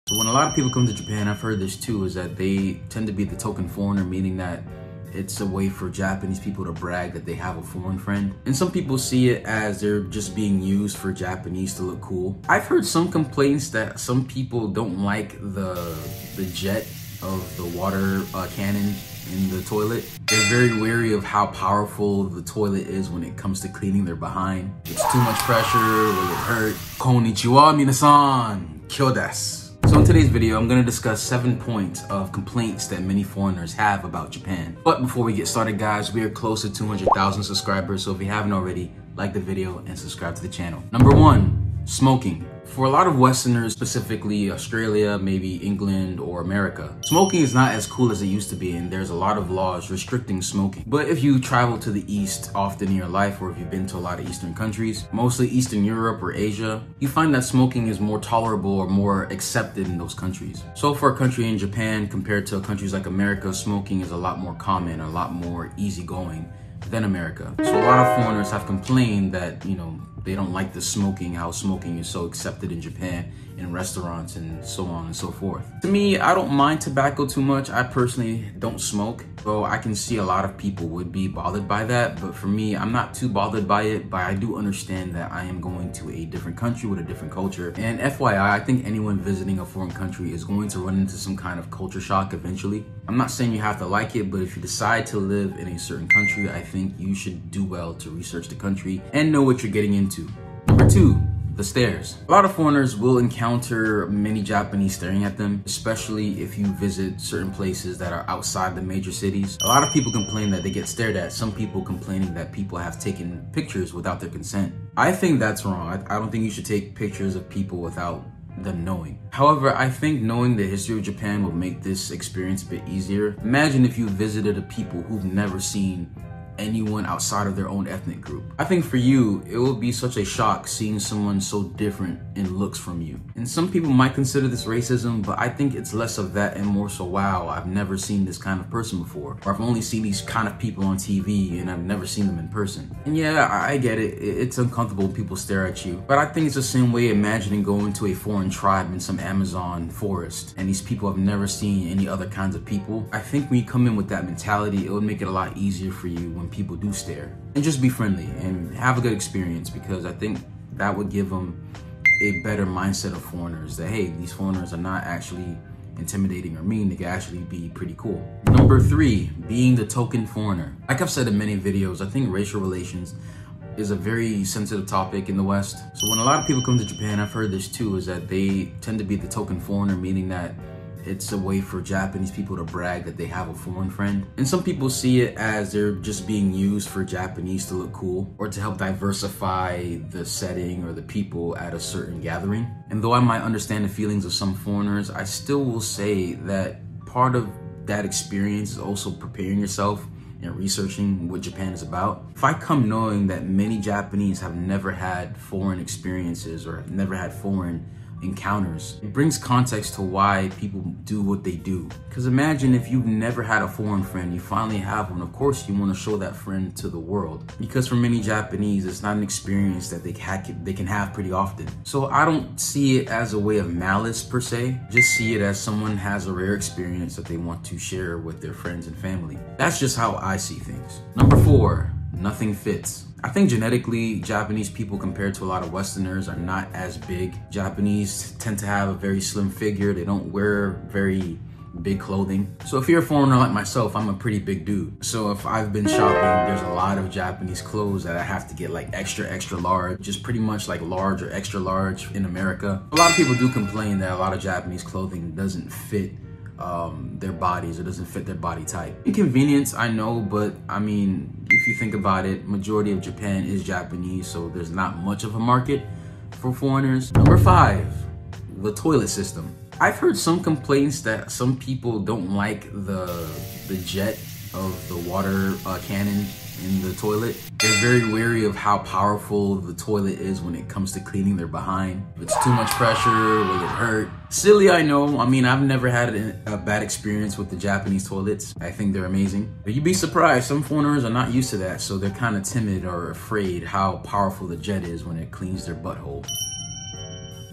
So when a lot of people come to Japan, I've heard this too, is that they tend to be the token foreigner, meaning that it's a way for Japanese people to brag that they have a foreign friend. And some people see it as they're just being used for Japanese to look cool. I've heard some complaints that some people don't like the jet of the water cannon in the toilet. They're very wary of how powerful the toilet is when it comes to cleaning their behind. It's too much pressure, will it hurt? Konnichiwa minasan, kyo desu. So in today's video, I'm going to discuss 7 points of complaints that many foreigners have about Japan. But before we get started, guys, we are close to 200,000 subscribers, so if you haven't already, like the video and subscribe to the channel. Number 1, smoking. For a lot of Westerners, specifically Australia, maybe England or America, smoking is not as cool as it used to be, and there's a lot of laws restricting smoking. But if you travel to the East often in your life, or if you've been to a lot of Eastern countries, mostly Eastern Europe or Asia, you find that smoking is more tolerable or more accepted in those countries. So for a country in Japan, compared to countries like America, smoking is a lot more common, a lot more easygoing than America. So a lot of foreigners have complained that, they don't like the smoking, how smoking is so accepted in Japan, in restaurants and so on and so forth. To me, I don't mind tobacco too much. I personally don't smoke, so I can see a lot of people would be bothered by that. But for me, I'm not too bothered by it, but I do understand that I am going to a different country with a different culture. And FYI, I think anyone visiting a foreign country is going to run into some kind of culture shock eventually. I'm not saying you have to like it, but if you decide to live in a certain country, I think you should do well to research the country and know what you're getting into. Number 2, the stares. A lot of foreigners will encounter many Japanese staring at them, especially if you visit certain places that are outside the major cities. A lot of people complain that they get stared at, some people complaining that people have taken pictures without their consent. I think that's wrong. I don't think you should take pictures of people without them knowing. However, I think knowing the history of Japan will make this experience a bit easier. Imagine if you visited a people who've never seen anyone outside of their own ethnic group. I think for you, it will be such a shock seeing someone so different in looks from you. And some people might consider this racism, but I think it's less of that and more so, wow, I've never seen this kind of person before. Or I've only seen these kind of people on TV and I've never seen them in person. And yeah, I get it. It's uncomfortable when people stare at you. But I think it's the same way imagining going to a foreign tribe in some Amazon forest and these people have never seen any other kinds of people. I think when you come in with that mentality, it would make it a lot easier for you when people do stare. And just be friendly and have a good experience, because I think that would give them a better mindset of foreigners, that hey, these foreigners are not actually intimidating or mean, they can actually be pretty cool. Number 3, being the token foreigner. Like I've said in many videos, I think racial relations is a very sensitive topic in the West. So when a lot of people come to Japan, I've heard this too, is that they tend to be the token foreigner, meaning that it's a way for Japanese people to brag that they have a foreign friend. And some people see it as they're just being used for Japanese to look cool or to help diversify the setting or the people at a certain gathering. And though I might understand the feelings of some foreigners, I still will say that part of that experience is also preparing yourself and researching what Japan is about. If I come knowing that many Japanese have never had foreign experiences or have never had foreign encounters, it brings context to why people do what they do. Because imagine if you've never had a foreign friend, you finally have one. Of course you want to show that friend to the world, because for many Japanese it's not an experience that they can have pretty often. So I don't see it as a way of malice per se, just see it as someone has a rare experience that they want to share with their friends and family. That's just how I see things. Number 4, nothing fits. I think genetically, Japanese people compared to a lot of Westerners are not as big. Japanese tend to have a very slim figure. They don't wear very big clothing. So if you're a foreigner like myself, I'm a pretty big dude. So if I've been shopping, there's a lot of Japanese clothes that I have to get like extra large, just pretty much like large or extra large in America. A lot of people do complain that a lot of Japanese clothing doesn't fit their bodies, or doesn't fit their body type. Inconvenience, I know, but I mean, if you think about it, majority of Japan is Japanese, so there's not much of a market for foreigners. Number 5, the toilet system. I've heard some complaints that some people don't like the jet of the water cannon in the toilet. They're very wary of how powerful the toilet is when it comes to cleaning their behind. If it's too much pressure, will it hurt? Silly, I know. I mean, I've never had a bad experience with the Japanese toilets. I think they're amazing. But you'd be surprised, some foreigners are not used to that, so they're kind of timid or afraid how powerful the jet is when it cleans their butthole.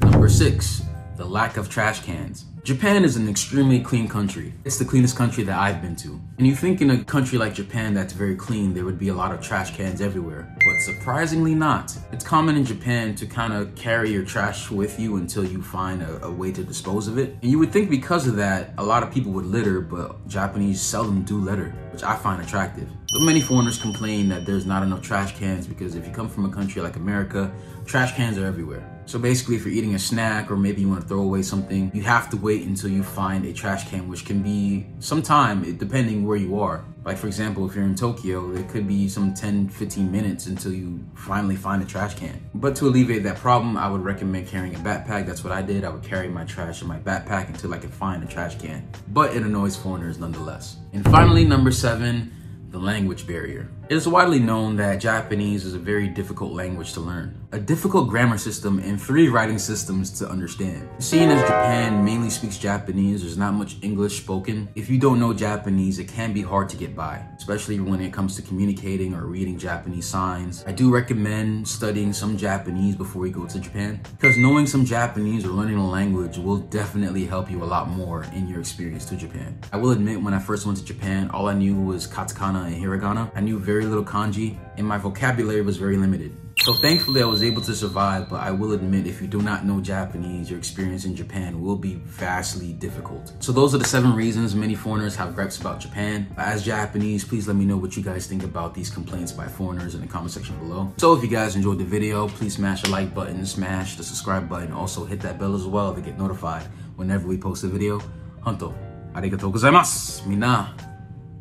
Number 6, the lack of trash cans. Japan is an extremely clean country. It's the cleanest country that I've been to. And you think in a country like Japan that's very clean, there would be a lot of trash cans everywhere. But surprisingly not. It's common in Japan to kind of carry your trash with you until you find a way to dispose of it. And you would think because of that, a lot of people would litter, but Japanese seldom do litter, which I find attractive. But many foreigners complain that there's not enough trash cans because if you come from a country like America, trash cans are everywhere. So basically, if you're eating a snack or maybe you want to throw away something, you have to wait until you find a trash can, which can be some time depending where you are. Like for example, if you're in Tokyo, it could be some 10-15 minutes until you finally find a trash can. But to alleviate that problem, I would recommend carrying a backpack. That's what I did. I would carry my trash in my backpack until I could find a trash can. But it annoys foreigners nonetheless. And finally, number 7, the language barrier. It is widely known that Japanese is a very difficult language to learn, a difficult grammar system, and 3 writing systems to understand. Seeing as Japan mainly speaks Japanese, there's not much English spoken. If you don't know Japanese, it can be hard to get by, especially when it comes to communicating or reading Japanese signs. I do recommend studying some Japanese before you go to Japan, because knowing some Japanese or learning a language will definitely help you a lot more in your experience to Japan. I will admit, when I first went to Japan, all I knew was katakana and hiragana. I knew very little kanji, and my vocabulary was very limited. So thankfully I was able to survive, but I will admit if you do not know Japanese, your experience in Japan will be vastly difficult. So those are the 7 reasons many foreigners have gripes about Japan. As Japanese, please let me know what you guys think about these complaints by foreigners in the comment section below. So if you guys enjoyed the video, please smash the like button, smash the subscribe button, also hit that bell as well to get notified whenever we post a video. Honto, arigatou gozaimasu. Minna,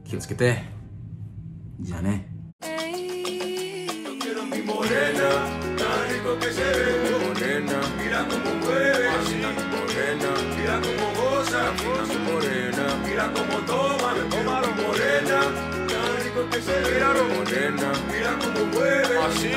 kiyotsukete. じゃあね。Morena, tan rico que se ve, morena, mira como mueve, así, morena, mira como goza, su morena, mira como toma, morena, tan rico que se ve, morena, mira como mueve, así.